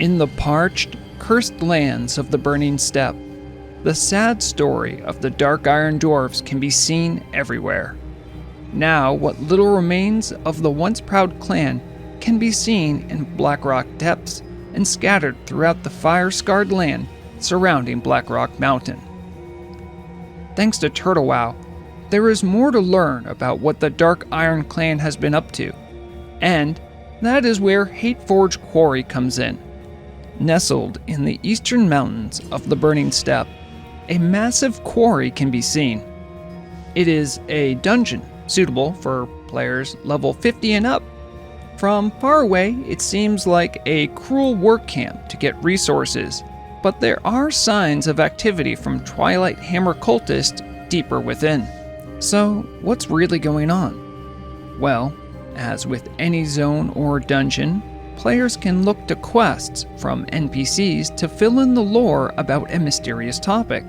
In the parched, cursed lands of the Burning Steppe, the sad story of the Dark Iron Dwarves can be seen everywhere. Now, what little remains of the once proud clan can be seen in Blackrock depths and scattered throughout the fire-scarred land surrounding Blackrock Mountain. Thanks to Turtle WoW, there is more to learn about what the Dark Iron clan has been up to, and that is where Hateforge Quarry comes in. Nestled in the eastern mountains of the Burning Steppe, a massive quarry can be seen. It is a dungeon suitable for players level 50 and up. From far away, it seems like a cruel work camp to get resources, but there are signs of activity from Twilight Hammer cultists deeper within. So, what's really going on? Well, as with any zone or dungeon, players can look to quests from NPCs to fill in the lore about a mysterious topic.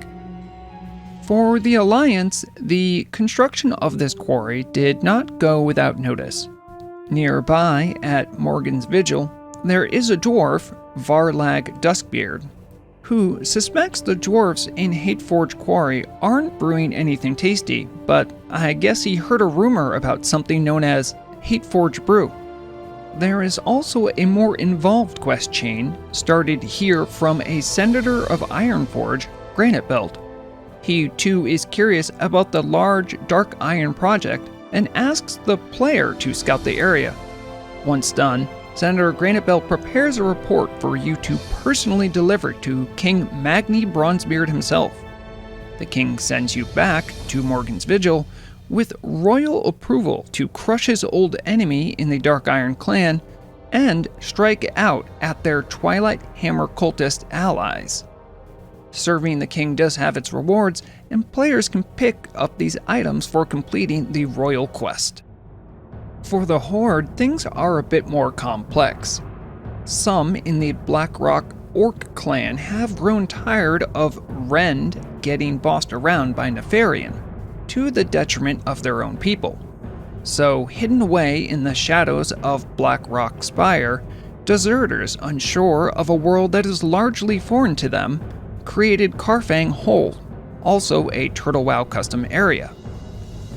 For the Alliance, the construction of this quarry did not go without notice. Nearby, at Morgan's Vigil, there is a dwarf, Vrograg Duskbeard, who suspects the dwarves in Hateforge Quarry aren't brewing anything tasty, but I guess he heard a rumor about something known as Hateforge Brew. There is also a more involved quest chain, started here from a senator of Ironforge, Granite Belt. He too is curious about the large Dark Iron project and asks the player to scout the area. Once done, Senator Granite Belt prepares a report for you to personally deliver to King Magni Bronzebeard himself. The king sends you back to Morgan's Vigil with royal approval to crush his old enemy in the Dark Iron clan and strike out at their Twilight Hammer cultist allies. Serving the king does have its rewards, and players can pick up these items for completing the royal quest. For the Horde, things are a bit more complex. Some in the Blackrock Orc clan have grown tired of Rend getting bossed around by Nefarian, to the detriment of their own people. So, hidden away in the shadows of Blackrock Spire, deserters unsure of a world that is largely foreign to them created Karfang Hole, also a Turtle WoW custom area.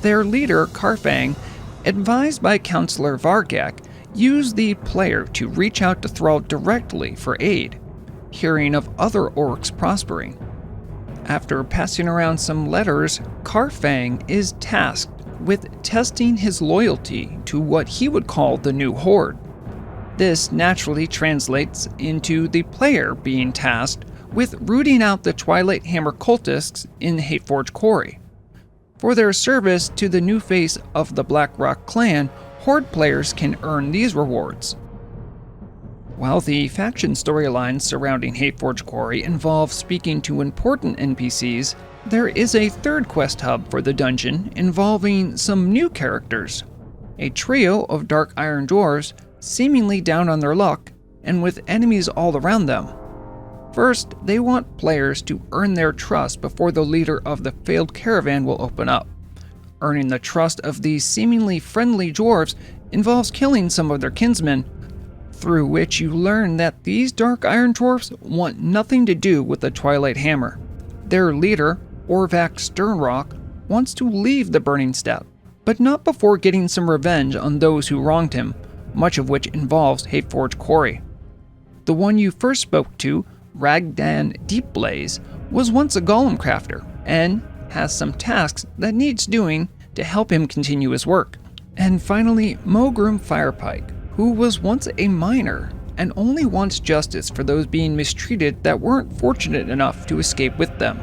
Their leader, Karfang, advised by Counselor Vrograg, used the player to reach out to Thrall directly for aid, hearing of other orcs prospering. After passing around some letters, Karfang is tasked with testing his loyalty to what he would call the new Horde. This naturally translates into the player being tasked with rooting out the Twilight Hammer cultists in Hateforge Quarry. For their service to the new face of the Blackrock clan, Horde players can earn these rewards. While the faction storylines surrounding Hateforge Quarry involve speaking to important NPCs, there is a third quest hub for the dungeon involving some new characters. A trio of Dark Iron Dwarves, seemingly down on their luck, and with enemies all around them. First, they want players to earn their trust before the leader of the failed caravan will open up. Earning the trust of these seemingly friendly dwarves involves killing some of their kinsmen, through which you learn that these Dark Iron Dwarfs want nothing to do with the Twilight Hammer. Their leader, Orvac Sternrock, wants to leave the Burning Steppe, but not before getting some revenge on those who wronged him, much of which involves Hateforge Quarry. The one you first spoke to, Ragdan Deepblaze, was once a golem crafter, and has some tasks that needs doing to help him continue his work. And finally, Mogrim Firepike, who was once a miner and only wants justice for those being mistreated that weren't fortunate enough to escape with them.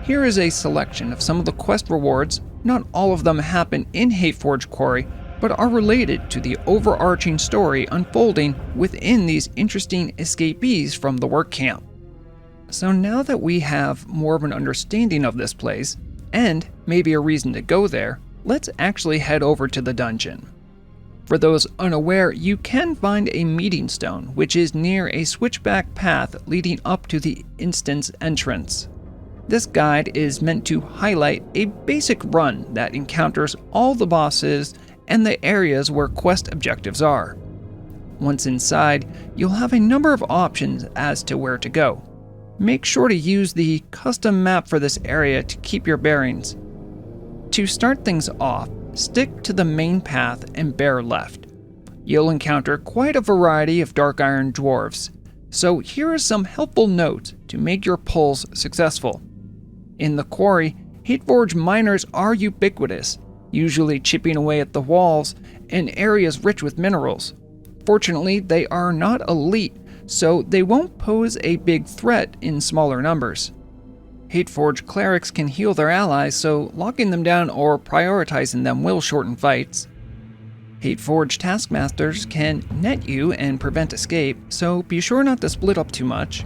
Here is a selection of some of the quest rewards. Not all of them happen in Hateforge Quarry, but are related to the overarching story unfolding within these interesting escapees from the work camp. So now that we have more of an understanding of this place, and maybe a reason to go there, let's actually head over to the dungeon. For those unaware, you can find a meeting stone, which is near a switchback path leading up to the instance entrance. This guide is meant to highlight a basic run that encounters all the bosses and the areas where quest objectives are. Once inside, you'll have a number of options as to where to go. Make sure to use the custom map for this area to keep your bearings. To start things off, stick to the main path and bear left. You'll encounter quite a variety of dark iron dwarves, so here are some helpful notes to make your pulls successful. In the quarry, Hateforge miners are ubiquitous, usually chipping away at the walls in areas rich with minerals. Fortunately, they are not elite, so they won't pose a big threat in smaller numbers. Hateforge clerics can heal their allies, so locking them down or prioritizing them will shorten fights. Hateforge taskmasters can net you and prevent escape, so be sure not to split up too much.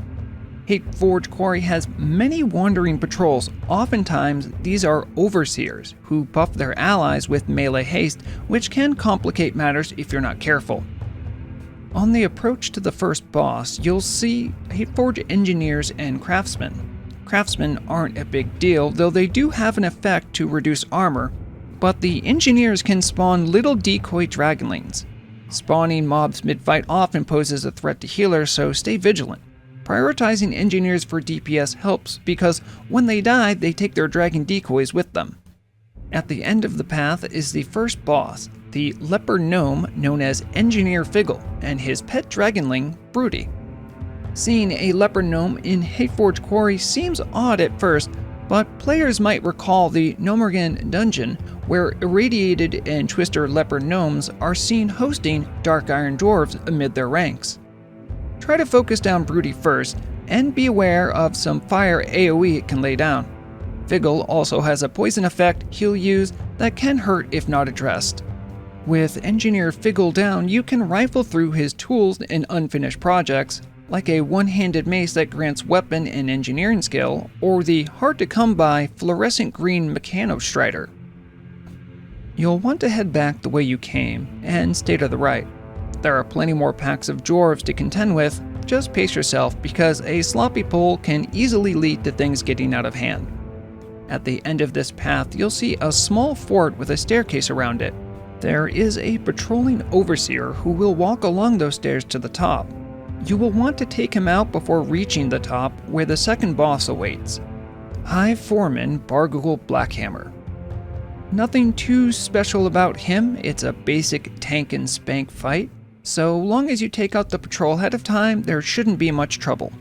Hateforge Quarry has many wandering patrols. Oftentimes, these are overseers who buff their allies with melee haste, which can complicate matters if you're not careful. On the approach to the first boss, you'll see Hateforge engineers and craftsmen. Craftsmen aren't a big deal, though they do have an effect to reduce armor, but the engineers can spawn little decoy dragonlings. Spawning mobs mid-fight often poses a threat to healers, so stay vigilant. Prioritizing engineers for DPS helps because when they die, they take their dragon decoys with them. At the end of the path is the first boss, the leper gnome known as Engineer Figgle, and his pet dragonling, Broody. Seeing a leper gnome in Hateforge Quarry seems odd at first, but players might recall the Gnomergan dungeon, where irradiated and twister leper gnomes are seen hosting dark iron dwarves amid their ranks. Try to focus down Broody first, and be aware of some fire AoE it can lay down. Figgle also has a poison effect he'll use that can hurt if not addressed. With Engineer Figgle down, you can rifle through his tools and unfinished projects, like a one-handed mace that grants weapon and engineering skill, or the hard-to-come-by fluorescent green Mechanostrider. You'll want to head back the way you came, and stay to the right. There are plenty more packs of dwarves to contend with, just pace yourself because a sloppy pull can easily lead to things getting out of hand. At the end of this path, you'll see a small fort with a staircase around it. There is a patrolling overseer who will walk along those stairs to the top. You will want to take him out before reaching the top where the second boss awaits. Hive Foreman Bargoogle Blackhammer. Nothing too special about him, it's a basic tank and spank fight. So long as you take out the patrol ahead of time, there shouldn't be much trouble.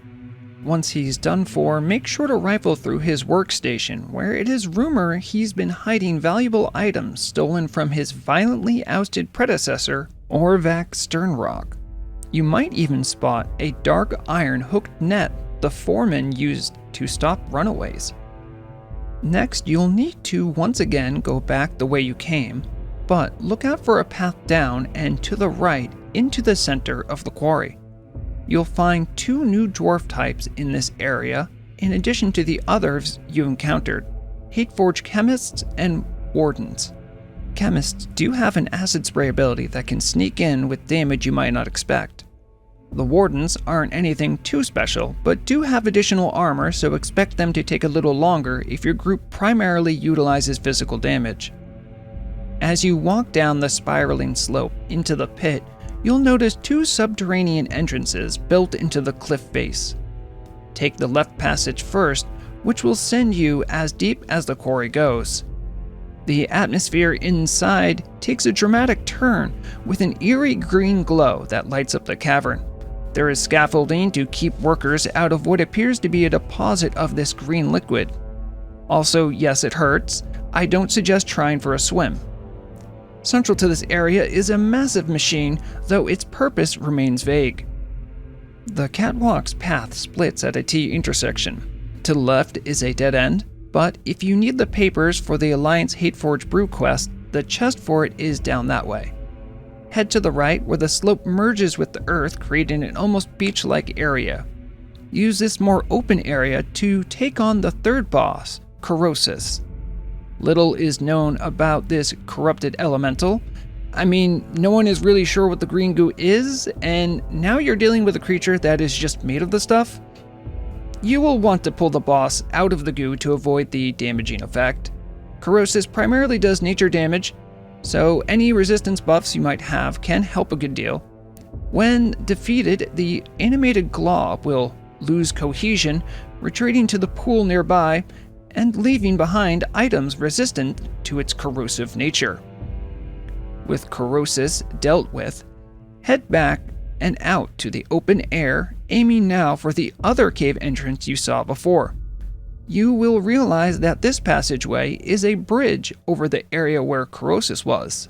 Once he's done for, make sure to rifle through his workstation, where it is rumored he's been hiding valuable items stolen from his violently ousted predecessor, Orvak Sternrock. You might even spot a dark iron hooked net the foreman used to stop runaways. Next, you'll need to once again go back the way you came, but look out for a path down and to the right into the center of the quarry. You'll find 2 new dwarf types in this area, in addition to the others you encountered, Hateforge Chemists and Wardens. Chemists do have an acid spray ability that can sneak in with damage you might not expect. The Wardens aren't anything too special, but do have additional armor, so expect them to take a little longer if your group primarily utilizes physical damage. As you walk down the spiraling slope into the pit, you'll notice 2 subterranean entrances built into the cliff face. Take the left passage first, which will send you as deep as the quarry goes. The atmosphere inside takes a dramatic turn with an eerie green glow that lights up the cavern. There is scaffolding to keep workers out of what appears to be a deposit of this green liquid. Also, yes, it hurts. I don't suggest trying for a swim. Central to this area is a massive machine, though its purpose remains vague. The catwalk's path splits at a T intersection. To the left is a dead end, but if you need the papers for the Alliance Hateforge Brew quest, the chest for it is down that way. Head to the right where the slope merges with the earth, creating an almost beach-like area. Use this more open area to take on the third boss, Kouroupakis. Little is known about this corrupted elemental. I mean, no one is really sure what the green goo is, and now you're dealing with a creature that is just made of the stuff. You will want to pull the boss out of the goo to avoid the damaging effect. Kouroupakis primarily does nature damage, so any resistance buffs you might have can help a good deal. When defeated, the animated glob will lose cohesion, retreating to the pool nearby and leaving behind items resistant to its corrosive nature. With corrosis dealt with, head back and out to the open air, aiming now for the other cave entrance you saw before. You will realize that this passageway is a bridge over the area where corrosis was.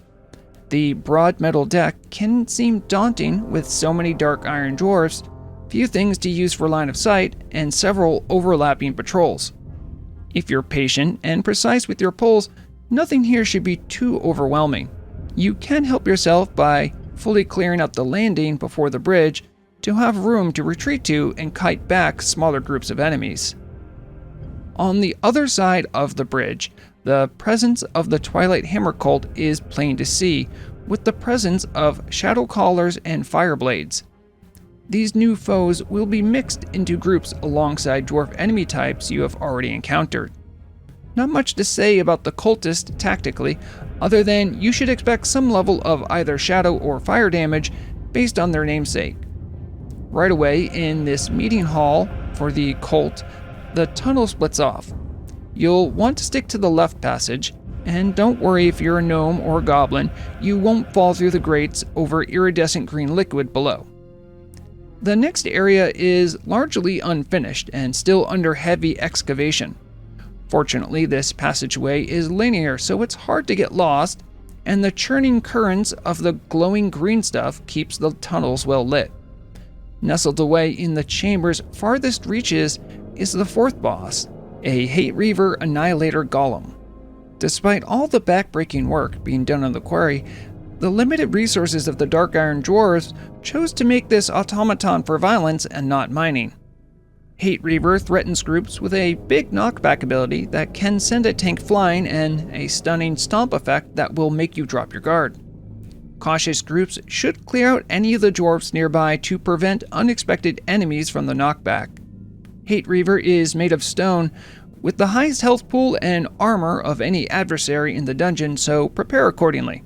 The broad metal deck can seem daunting with so many dark iron dwarves, few things to use for line of sight, and several overlapping patrols. If you're patient and precise with your pulls, nothing here should be too overwhelming. You can help yourself by fully clearing out the landing before the bridge to have room to retreat to and kite back smaller groups of enemies. On the other side of the bridge, the presence of the Twilight Hammer cult is plain to see, with the presence of Shadow Callers and Fireblades. These new foes will be mixed into groups alongside dwarf enemy types you have already encountered. Not much to say about the cultist tactically, other than you should expect some level of either shadow or fire damage based on their namesake. Right away in this meeting hall for the cult, the tunnel splits off. You'll want to stick to the left passage, and don't worry if you're a gnome or a goblin, you won't fall through the grates over iridescent green liquid below. The next area is largely unfinished and still under heavy excavation. Fortunately, this passageway is linear, so it's hard to get lost, and the churning currents of the glowing green stuff keeps the tunnels well lit. Nestled away in the chamber's farthest reaches is the fourth boss, a Hate Reaver Annihilator Golem. Despite all the backbreaking work being done on the Quarry, the limited resources of the Dark Iron Dwarves chose to make this automaton for violence and not mining. Hate Reaver threatens groups with a big knockback ability that can send a tank flying and a stunning stomp effect that will make you drop your guard. Cautious groups should clear out any of the dwarves nearby to prevent unexpected enemies from the knockback. Hate Reaver is made of stone, with the highest health pool and armor of any adversary in the dungeon, so prepare accordingly.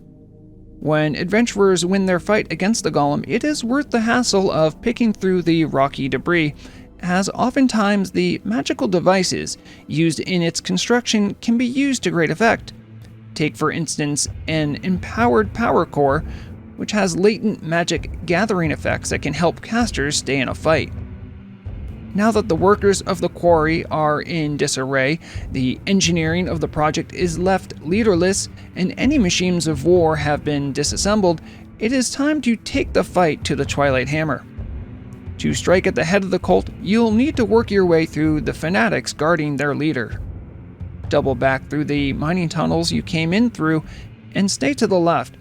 When adventurers win their fight against the golem, it is worth the hassle of picking through the rocky debris, as oftentimes the magical devices used in its construction can be used to great effect. Take for instance an empowered power core, which has latent magic gathering effects that can help casters stay in a fight. Now that the workers of the quarry are in disarray, the engineering of the project is left leaderless, and any machines of war have been disassembled, it is time to take the fight to the Twilight Hammer. To strike at the head of the cult, you'll need to work your way through the fanatics guarding their leader. Double back through the mining tunnels you came in through, and stay to the left.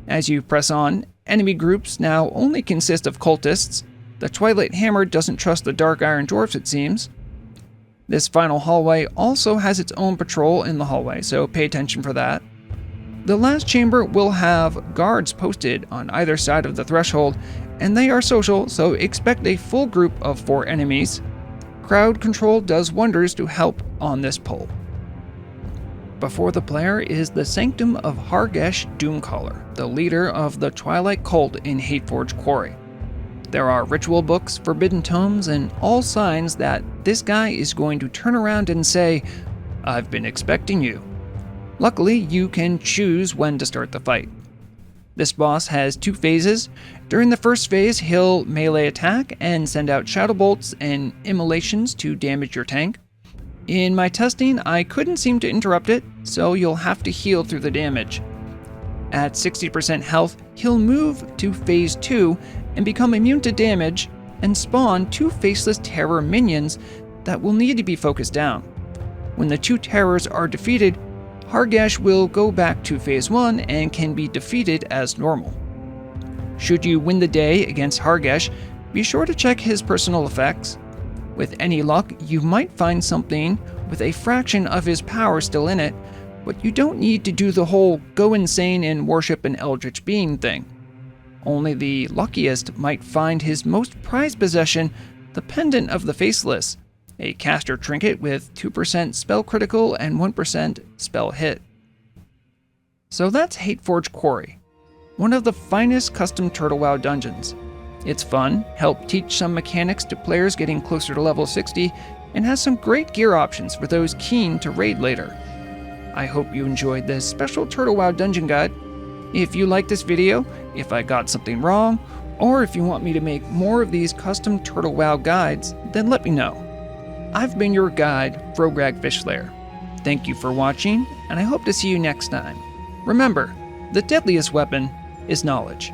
As you press on, enemy groups now only consist of cultists. The Twilight Hammer doesn't trust the Dark Iron Dwarfs, it seems. This final hallway also has its own patrol in the hallway, so pay attention for that. The last chamber will have guards posted on either side of the threshold, and they are social, so expect a full group of 4 enemies. Crowd control does wonders to help on this pull. Before the player is the Sanctum of Hargesh Doomcaller, the leader of the Twilight Cult in Hateforge Quarry. There are ritual books, forbidden tomes, and all signs that this guy is going to turn around and say, "I've been expecting you." Luckily, you can choose when to start the fight. This boss has 2 phases. During the first phase, he'll melee attack and send out shadow bolts and immolations to damage your tank. In my testing, I couldn't seem to interrupt it, so you'll have to heal through the damage. At 60% health, he'll move to phase 2 and become immune to damage and spawn 2 faceless terror minions that will need to be focused down. When the 2 terrors are defeated, Hargesh will go back to phase 1 and can be defeated as normal. Should you win the day against Hargesh, be sure to check his personal effects. With any luck, you might find something with a fraction of his power still in it, but you don't need to do the whole go insane and worship an eldritch being thing. Only the luckiest might find his most prized possession, the Pendant of the Faceless, a caster trinket with 2% spell critical and 1% spell hit. So that's Hateforge Quarry, one of the finest custom Turtle WoW dungeons. It's fun, help teach some mechanics to players getting closer to level 60, and has some great gear options for those keen to raid later. I hope you enjoyed this special Turtle WoW dungeon guide. If you like this video, if I got something wrong, or if you want me to make more of these custom Turtle WoW guides, then let me know. I've been your guide, Vrograg Fishslayer. Thank you for watching, and I hope to see you next time. Remember, the deadliest weapon is knowledge.